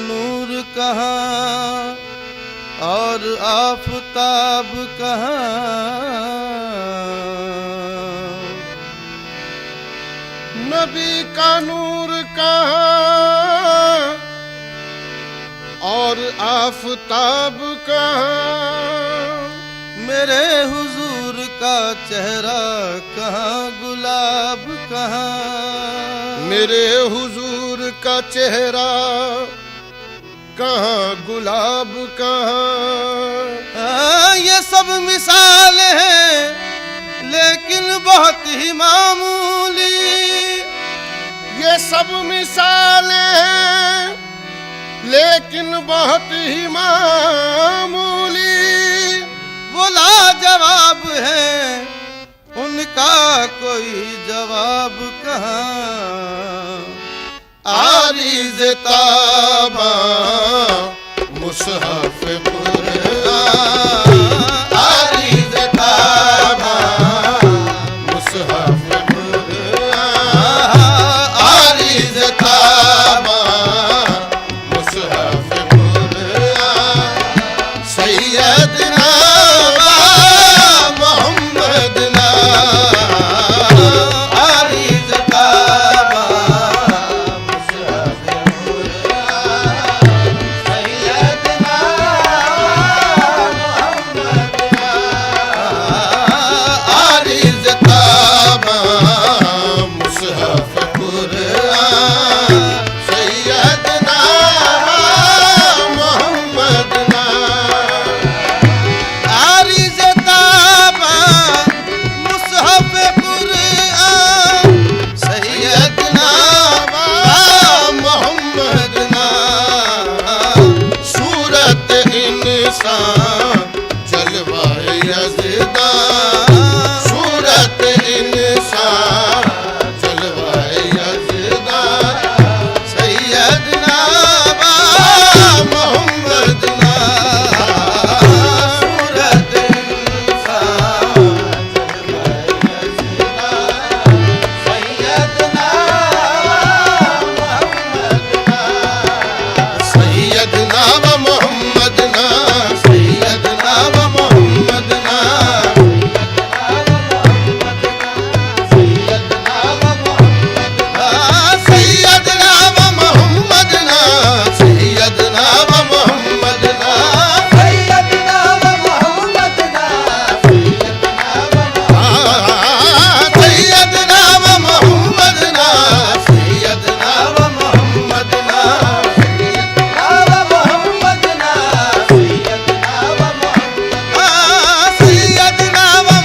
नूर कहाँ और आफताब कहाँ, नबी का नूर कहाँ और आफताब कहाँ, मेरे हुजूर का चेहरा कहाँ गुलाब कहाँ, मेरे हुजूर का चेहरा कहाँ गुलाब कहाँ। ये सब मिसाल है लेकिन बहुत ही मामूली, ये सब मिसालें हैं लेकिन बहुत ही मामूली। वो लाजवाब है उनका कोई जवाब कहाँ, आरीज़ ताबा मुसहफ कुरान, आरीज़ ताबा मुसहफ कुरान, आरीज़ ताबा मुसहफ कुरान, सैयदना मोहम्मदना, आरीज़ ताबा जलवाए यज़दा, सूरत इंसान जलवाए यज़दा, सैयदना मोहम्मदना, सूरत इंसान जलवाए यज़दा, सैयदना मोहम्मदना, सैयदना व मोहम्मदना, सैयदना व मोहम्मदना, सैयदना व मोहम्मदना, सैयदना व मोहम्मदना, सैयदना व मोहम्मदना, सैयदना व मोहम्मदना, सैयदना व मोहम्मदना, सैयदना व मोहम्मदना, सैयदना व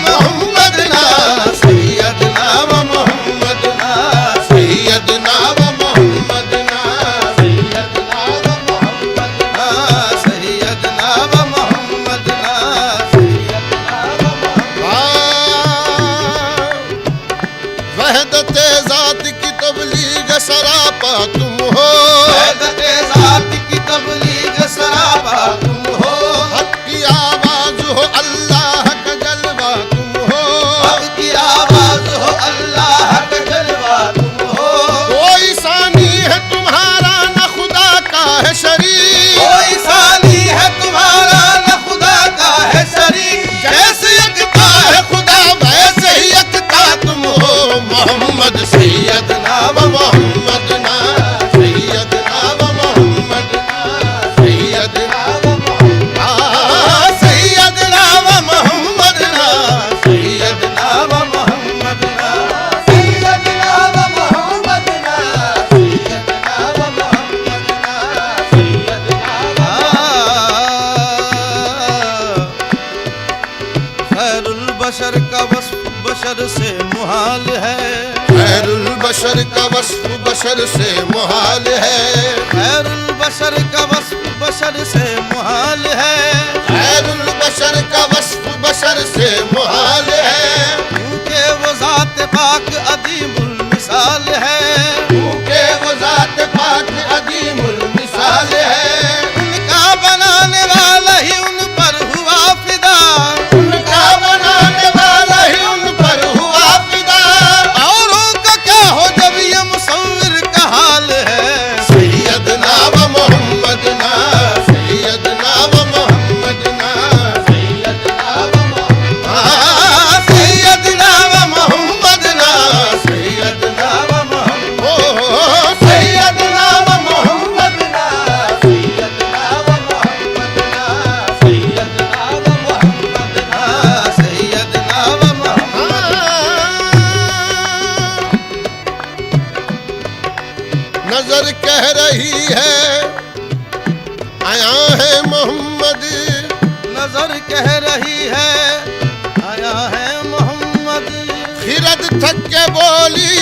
मोहम्मदना, सैयदना व मोहम्मदना, सैयदना व मोहम्मदना, सैयदना व मोहम्मदना, वहदत ज़ात की तबलीग सरापा तुम हो, वहदत ज़ात की तबलीग सरापा तुम हो, हक की आवाज़ हो अल्लाह का जलवा तुम हो, हक की आवाज़ हो अल्लाह का जलवा तुम हो, कोई सानी है तुम्हारा न खुदा का है शरीक, कोई सानी है तुम्हारा न खुदा का है शरीक, जैसे यकता है खुदा वैसे ही यकता तुम हो। मोहम्मद सैयदना व मोहम्मदना, सैयदना व मोहम्मदना, सैयदना व मोहम्मदना, सैयदना व मोहम्मदना, सैयदना व मोहम्मदना, सैयदना व मोहम्मदना, सैयदना व मोहम्मदना, सैयदना खैरुल बशर का वस्फ बशर से मुहाल है, खैरुल बशर का वस्फ बशर से मुहाल है, खैरुल बशर का वस्फ बशर से मुहाल है, खैरुल बशर का वस्फ बशर से मुहाल है, क्योंकि वो ज़ात पाक अदीमुल मिसाल है, क्योंकि वो ज़ात पाक अदीमुल मिसाल है, उनका बनाने वाला ही उन पर हुआ फिदा, उनका बनाने वाला ही उन पर हुआ फिदा, औरों का क्या हो जब ये मुसव्विर का हाल है, सैयदना व मोहम्मद है मोहम्मद। नजर कह रही है आया है मोहम्मद। खिरद थक के बोली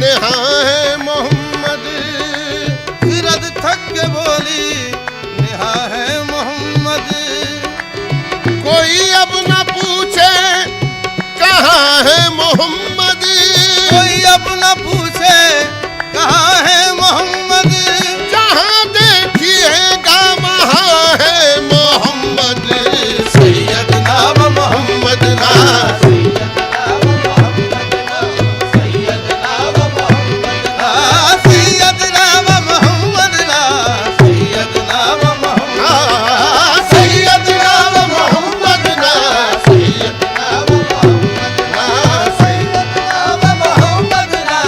नेहा है मोहम्मद। खिरद थक के बोली नेहा है मोहम्मद। कोई अब न पूछे कहाँ है मोहम्मद। कोई अब न पूछे कहाँ है मोहम्मद। जहाँ देखिएगा वहाँ है मोहम्मद। सैयदना व मोहम्मद ना। सैयदना व मोहम्मद ना। सैयदना व मोहम्मद ना। सैयदना व मोहम्मद। सैयदना व मोहम्मद ना। सैयदना व मोहम्मद ना। सैयदना व मोहम्मद ना।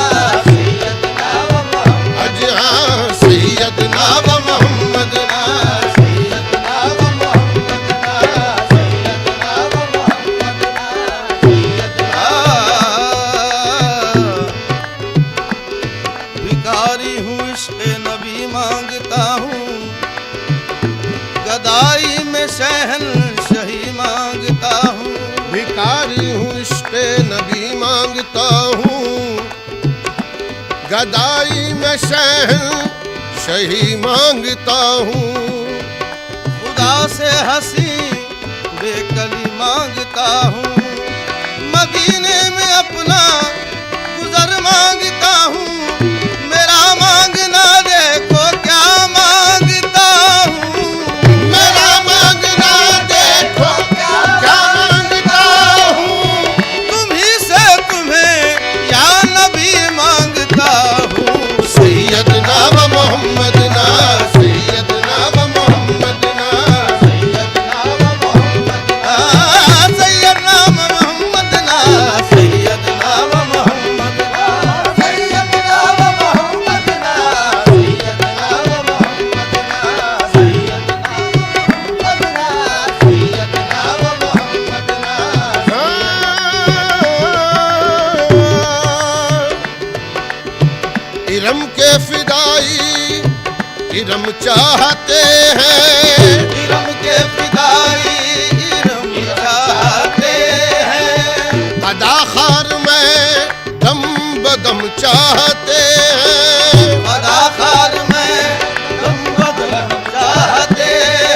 सैयदना व मोहम्मद। अज हाँ सैयदना व मोहम्मद ना। सैयदना व मोहम्मद ना। सैयदना व मोहम्मद ना। भिखारी हूँ इश्क़ नबी मांगता हूँ। गदाई में शहंशाही मांगता हूँ। भिखारी हूँ इश्क़ नबी मांगता हूँ। गदाई में शहंशाही मांगता हूँ। खुदा से हंसी बेकली मांगता हूँ। मदीने में अपना गुजर मांगता हूँ। मेरा मांगना देखो क्या मांगता हूँ। मेरा मांगना देखो क्या मांगता हूँ। तुम्ही से तुम्हें या नबी मांगता हूँ। सैयदना व मोहम्मद ना। सैयदना व मोहम्मद ना। सैयदना व मोहम्मद ना। सैयदना व मोहम्मद ना। सैयदना व मोहम्मद ना। सैयदना व मोहम्मद ना। सैयदना व मोहम्मद ना। सैयदना व मोहम्मद ना। इरम के फिदाई इरम चाहते हैं। इरम के फिदाई इरम चाहते हैं। अदाखार में दम बदम चाहते हैं। अदाकार में तुम बदलम चाहते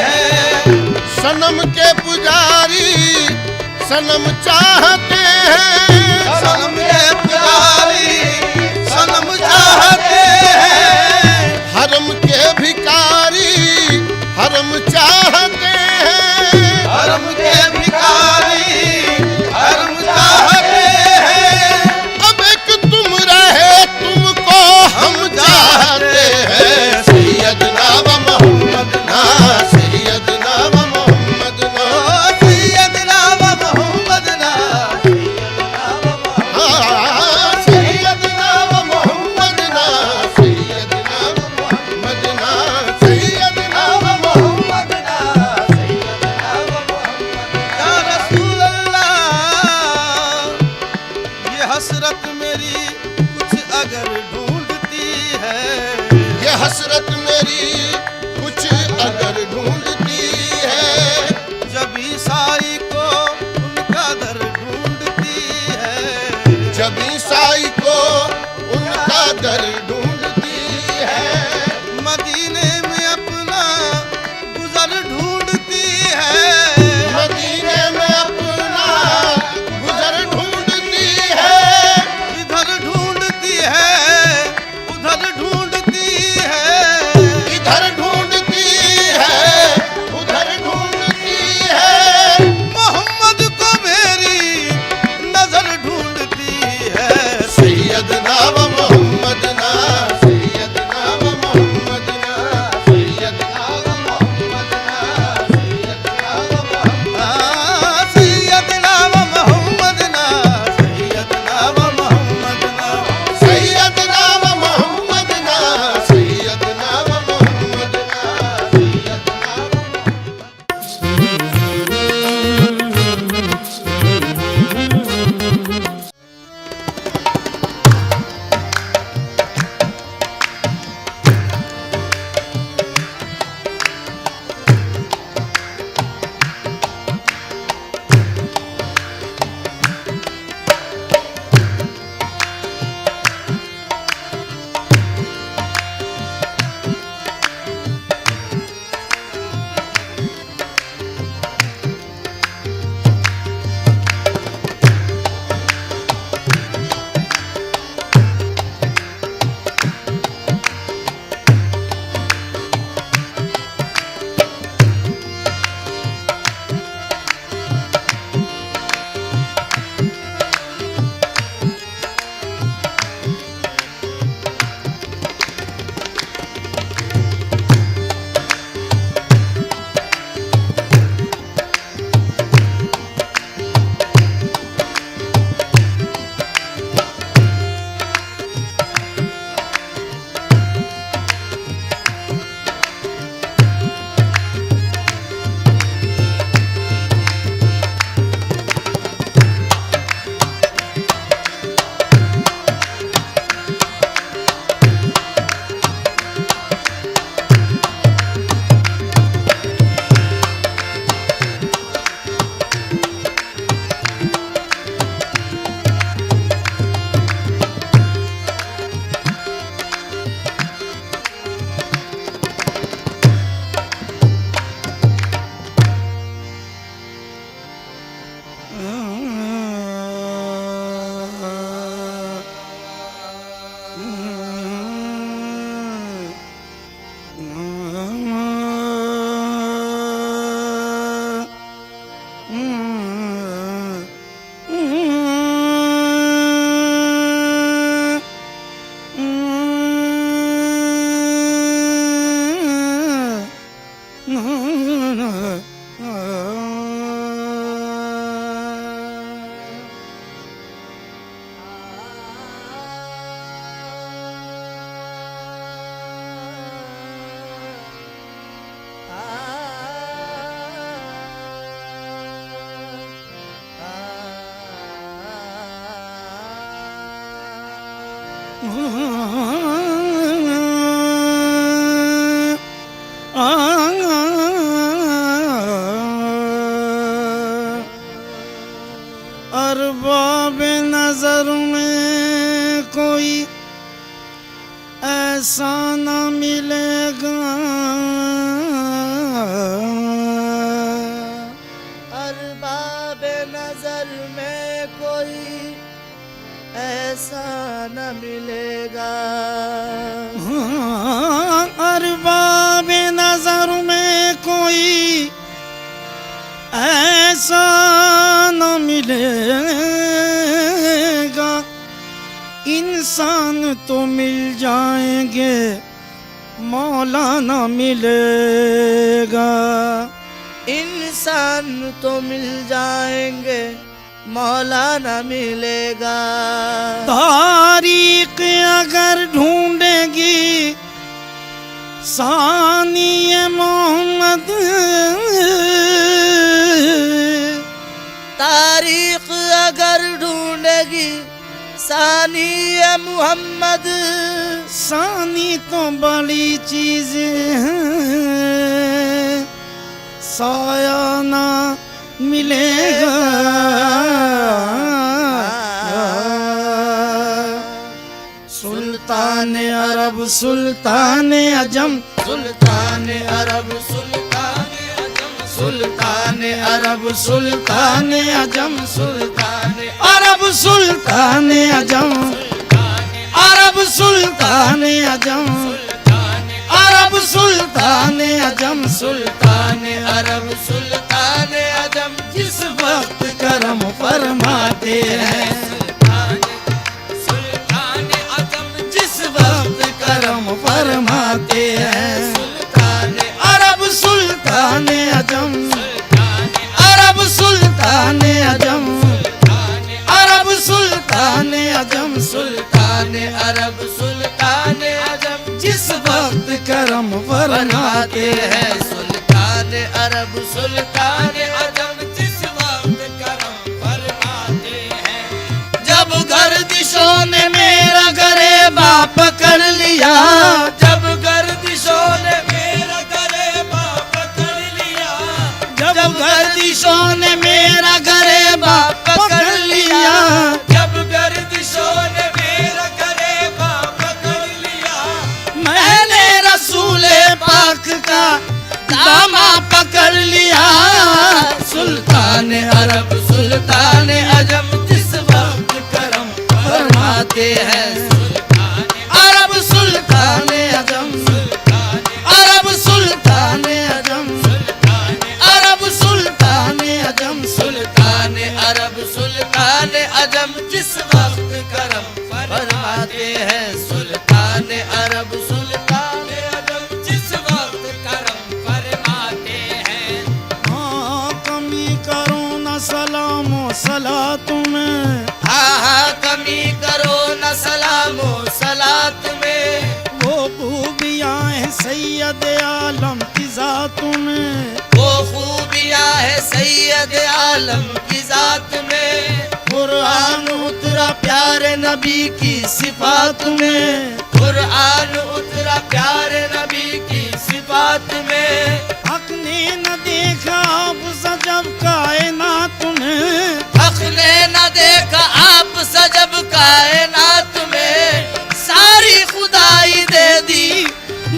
हैं। सनम के पुजारी सनम चाहते हैं। सनम के पुजारी सनम चाहते हैं। हरम के भिकारी हरम चाहते हैं। हरम के भिखारी हरम चाहते हैं। अब एक तुम रहे तुमको हम चाहते हैं। सैयदना व मोहम्मद ना। सैयदना व मोहम्मद ना। सैयदना व मोहम्मद ना। सैयदना व मोहम्मद ना। सैयदना व मोहम्मद ना। सैयदना व मोहम्मद ना। तो मिल जाएंगे मौलाना मिलेगा। इंसान तो मिल जाएंगे मौलाना मिलेगा। तारीख अगर ढूंढेगी सानी मोहम्मद, तारीख अगर ढूंढेगी सानी मोहम्मद, सानी तो बड़ी चीज है, साया ना मिलेगा। सुल्तान अरब सुल्तान अजम, सुल्तान अरब सुल्तान अजम, सुल्तान अरब सुल्तान अजम, सुल्तान अरब सुल्तान अजम, अरब सुल्तान अजम, अरब सुल्तान अजम, सुल्तान अरब सुल्तान अजम, जिस वक्त करम फरमाते हैं, सुल्तान अजम, जिस वक्त करम फरमाते हैं। सुल्तान अरब सुल्तान अजम, अरब सुल्तान अजम, अरब सुल्तान अजम, सुल्तान अरब सुल्तान अजम, जिस वक्त करम फरमाते हैं। सुल्तान अरब सुल्तान अजम, जिस वक्त करम फरमाते हैं। जब गर्दिशों ने मेरा गरेबा पकड़ लिया, जब गर्दिशों ने मेरा गरेबा पकड़ लिया, जब गर्दिशों ने मेरा गरेबा पकड़ लिया, जब गर्दिशों ने मेरा गरेबा पकड़ लिया, मैंने रसूले पाक का दामा पकड़ लिया। सुल्तान अरब सुल्तान अजम, जिस वक्त करम फरमाते हैं। अरब सुल्तान अजम, अरब सुल्तान अजम, अरब सुल्तान अजम, सुल्तान अरब सुल्तान अजम, जिस वक्त करम फरमाते हैं। सुल्तान अरब सुल्तान अजम, जिस वक्त करम फरमाते हैं। हाँ कमी करो न सलामो सलात में, हाँ कमी करो न सलामो सलात में, वो खूबियाँ हैं सैयद आलम की जात में, वो खूबियाँ है सैयद आलम की जात में। कुरान उतरा प्यारे नबी की सिफात में, कुरान उतरा प्यारे नबी की सिफात में। हक ने न देखा अब सजब कायनात में, हक ने न देखा आप सजब कायनात में, सारी खुदाई दे दी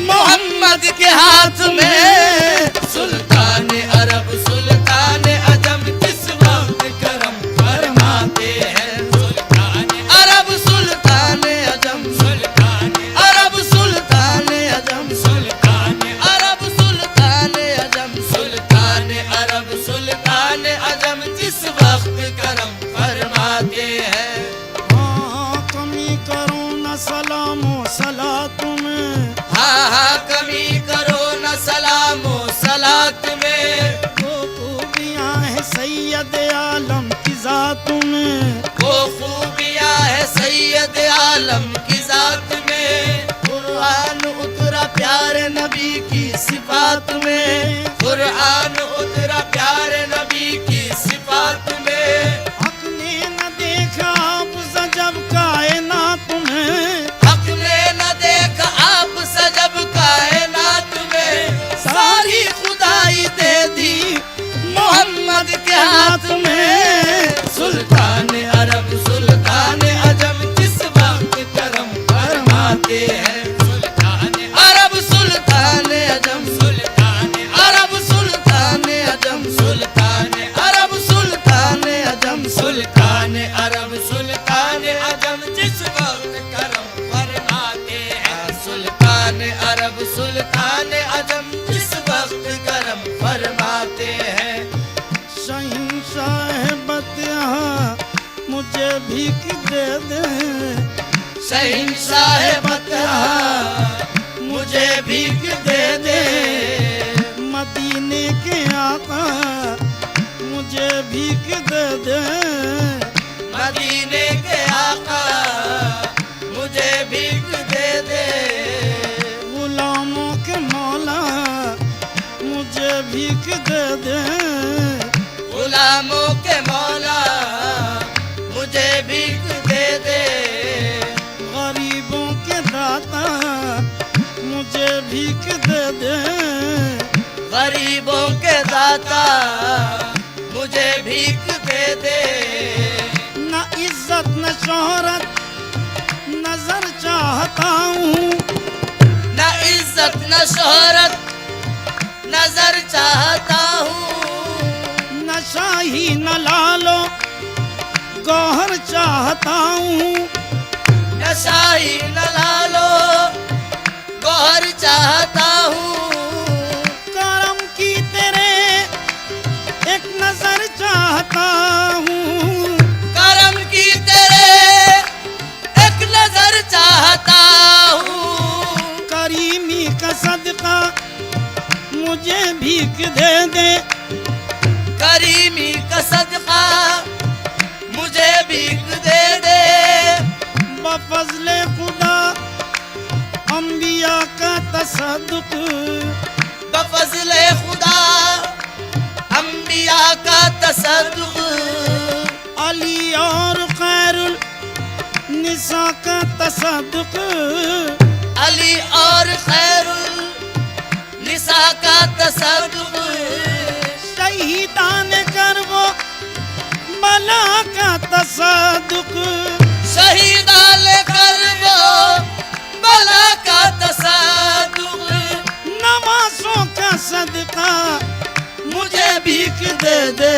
मोहम्मद के हाथ में। सुल्तान अरब सुल्तान अजम, जिस वक्त करम फरमाते हैं। अरब सुल्तान अजम, अरब सुल्तान अजम, अरब सुल्तान अजम, सुल्तान अरब सुल्तान अजम, जिस वक्त करम फरमाते हैं। हाँ कमी करो न सलामो सलात में, हाँ कमी करो न सलामो सलात में, वो खूबियाँ हैं सैयद आलम की जात में, वो खूबियाँ है सैयद आलम की जात में। कुरान उतरा प्यारे नबी की सिफात में, कुरान उतरा प्यारे नबी की सिफात में। हक ने न देखा अब सजब कायनात में, हक ने न देखा आप सजब कायनात में, सारी खुदाई दे दी मोहम्मद के हाथ में। सुल्तान अरब सुल्तान अजम, जिस वक्त करम फरमाते हैं। अरब सुल्तान अजम, साहिबत मुझे भीख दे दे। मदीने के आका मुझे भीख दे दे। मदीने के आका मुझे भीख दे दे। गुलामों के मौला मुझे भीख दे दे। गुलामों के मौला मुझे भीख दे दे। गरीबों के दाता मुझे भीख दे दे। गरीबों के दाता मुझे भीख दे दे। न इज्जत न शोहरत नजर चाहता हूँ। न इज्जत न शोहरत नजर चाहता हूँ। न शाही न लालो गौहर चाहता हूँ। न शाही न लालो गौहर चाहता हूँ। करम की तेरे एक नजर चाहता हूँ। करम की तेरे एक नजर चाहता हूँ। करीमी का सदका मुझे भीख दे दे। करीमी का सदका मुझे भीख दे दे। बफज़ले खुदा अंबिया का तसद्दुक। बफज़ले खुदा अंबिया का तसद्दुक। अली और खैरुल निसा का तसद्दुक। अली और खैरुल निसा का तसद्दुक। शहीदान करबो बला का तसद्दुक। शहीदान करबो बला का तसद्दुक। नमाज़ों का सदका मुझे भीख दे दे।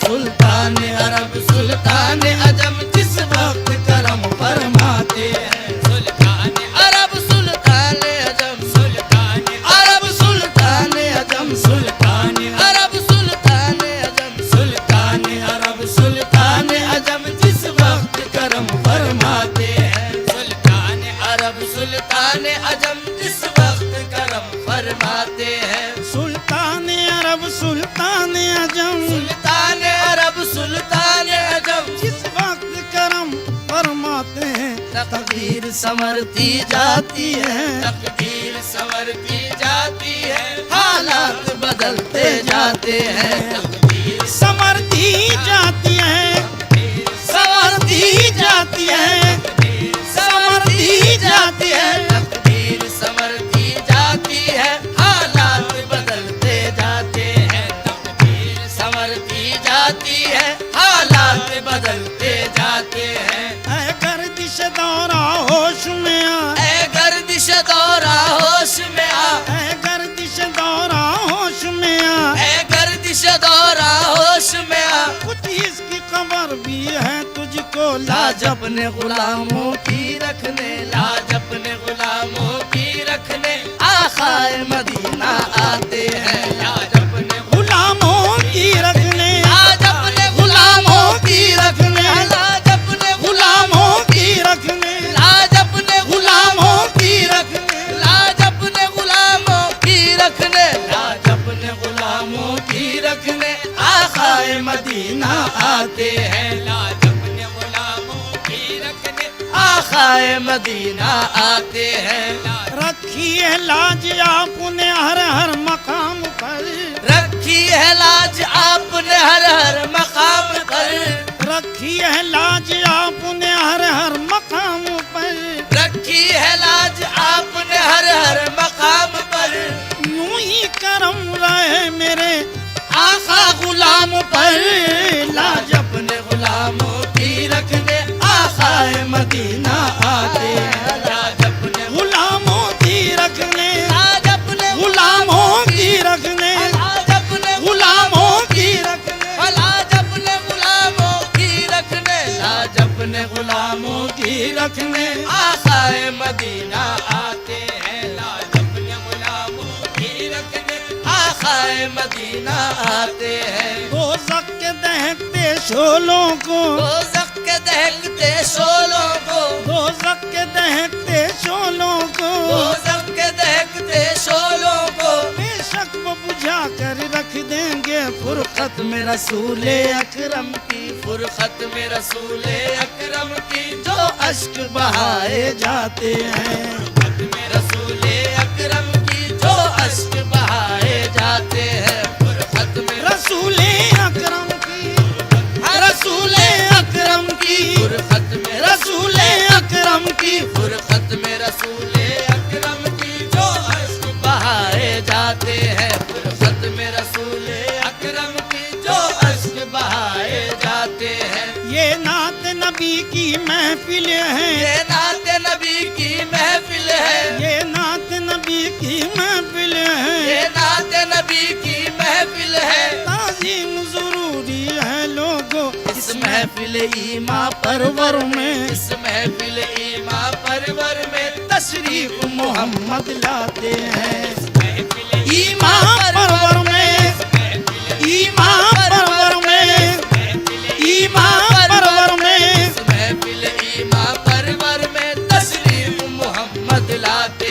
सुल्तान अरब सुल्तान अजम जिस वक्त करम फरमाते हैं। सुल्तान अरब सुल्तान अजम सुल्तान अरब सुल्तान अजम सुल्तान अरब सुल्तान अजम सुल्तान अरब सुल्तान अजम जिस वक्त करम फरमाते हैं। सुल्तान अरब सुल्तान अजम जिस वक्त करम फरमाते हैं। सुल्तान अरब सुल्तान अजम सुल्तान अरब सुल्तान अजम जिस वक्त करम फरमाते हैं। तकदीर संवरती जाती है। तकदीर संवरती जाती है। हालात बदलते जाते हैं। तकदीर समर्थी जाती है। संवरती जाती है। संवरती जाती है। तकदीर संवरती जाती है। हालात बदलते जाते हैं। तकदीर संवरती जाती है। हालात बदलते जाते हैं। ऐ गर्दिश दौरा होश में आ। ऐ गर्दिश दौरा होश में आ। ऐ गर्दिश दौरा होश में आ। ऐ गर्दिश दौरा होश में आ। कुछ इसकी खबर भी है तुझको लाज अपने गुलामों की रखने। लाज अपने गुलामों की रखने। आखाए मदीना आते हैं। लाज अपने गुलामों की रखने। लाज अपने गुलामों की रखने। लाज अपने गुलामों की रखने। लाज अपने गुलामों की रखने। लाज अपने गुलामों की रखने। लाज अपने गुलामों की रखने। आखाए मदीना आते हैं। लाज अपने गुलामों की रखने। आखाए मदीना आते हैं। रखी है लाज आपने हर हर मकाम पर। रखी है लाज आपने हर हर मकाम पर। रखी है लाज आपने हर हर मकाम पर। रखी है लाज आपने हर हर मकाम पर। यूं ही करम रहे मेरे आका गुलाम पर। लाज अपने गुलामों की रखने। आखाए मदीना आते हैं। लाज अपने गुलामों की रखने। लाज अपने गुलामों की रखने। लाज अपने गुलामों की रखने। लाज अपने गुलामों की रखने। लाज अपने गुलामों की रखने। आखाए मदीना आते हैं। लाज अपने गुलामों की रखने। आखाए मदीना आते हैं। दोज़ख के दहकते शोलों को दोज़ख के दहकते शोलों को, दोज़ख के दहकते शोलों को, दोज़ख के दहकते शोलों को बेशक वो बुझा कर रख देंगे फुरकत में रसूले अकरम की, फुरखत में रसूले अकरम की जो अश्क बहाए जाते हैं। फुरखत में रसूले अकरम की जो अश्क बहाए जाते हैं। फुरखत में रसूले अकरम की, रसूले अकरम की, फुरखत में रसूले अकरम की, फुरखत में रसूले अकरम की जो अश्क बहाए जाते हैं। फुरखत में रसूले अकरम की जो अश्क बहाए जाते हैं। ये नात नबी की महफिल है, ये नात नबी की महफिल है, ये नात नबी की महफिल है, ये नात नबी की महफिल है। ताज़ीम जरूरी है लोगों इस महफिल ईमा परवर में, इस महफिल ईमा परवर में तशरीफ मोहम्मद लाते हैं। महफिल ईमा परवर में, ईमा परवर में, ईमा परवर में, महफिल ईमा परवर में तशरीफ मोहम्मद लाते